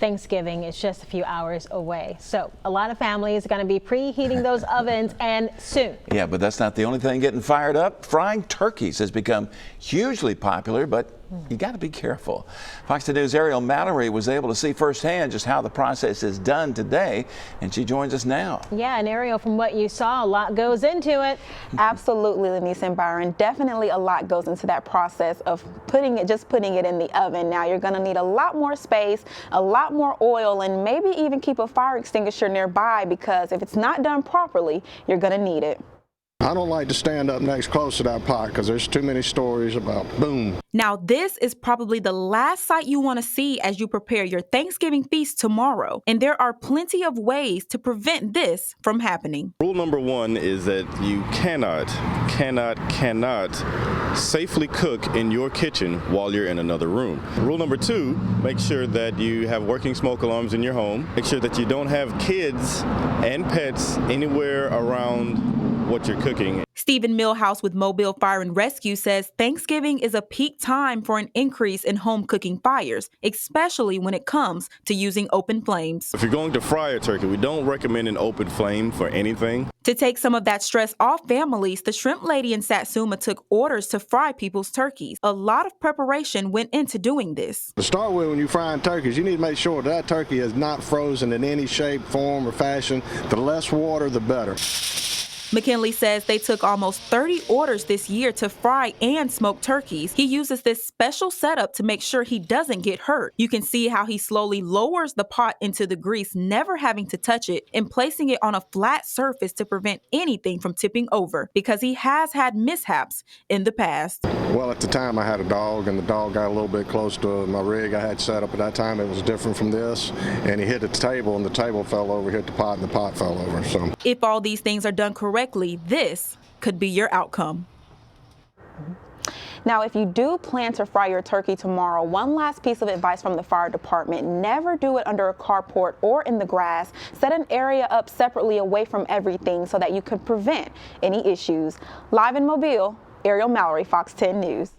Thanksgiving is just a few hours away. So a lot of families are going to be preheating those ovens and soon. Yeah, but that's not the only thing getting fired up. Frying turkeys has become hugely popular, but you got to be careful. Fox 10 News' Ariel Mallory was able to see firsthand just how the process is done today, and she joins us now. Yeah, and Ariel, from what you saw, a lot goes into it. Absolutely, Lenise and Byron. Definitely a lot goes into that process of putting it in the oven. Now you're going to need a lot more space, a lot more oil, and maybe even keep a fire extinguisher nearby, because if it's not done properly, you're going to need it. I don't like to stand up next close to that pot because there's too many stories about boom. Now, this is probably the last sight you want to see as you prepare your Thanksgiving feast tomorrow. And there are plenty of ways to prevent this from happening. Rule number one is that you cannot safely cook in your kitchen while you're in another room. Rule number two, make sure that you have working smoke alarms in your home. Make sure that you don't have kids and pets anywhere around what you're cooking. Stephen Millhouse with Mobile Fire and Rescue says Thanksgiving is a peak time for an increase in home cooking fires, especially when it comes to using open flames. If you're going to fry a turkey, we don't recommend an open flame for anything. To take some of that stress off families, the Shrimp Lady in Satsuma took orders to fry people's turkeys. A lot of preparation went into doing this. To start with, when you're frying turkeys, you need to make sure that turkey is not frozen in any shape, form, or fashion. The less water, the better. McKinley says they took almost 30 orders this year to fry and smoke turkeys. He uses this special setup to make sure he doesn't get hurt. You can see how he slowly lowers the pot into the grease, never having to touch it, and placing it on a flat surface to prevent anything from tipping over, because he has had mishaps in the past. Well, at the time I had a dog, and the dog got a little bit close to my rig I had set up at that time. It was different from this, and he hit the table, and the table fell over, hit the pot, and the pot fell over. So, if all these things are done correctly, this could be your outcome. Now, if you do plan to fry your turkey tomorrow, one last piece of advice from the fire department: never do it under a carport or in the grass. Set an area up separately away from everything so that you can prevent any issues. Live in Mobile, Ariel Mallory, Fox 10 News.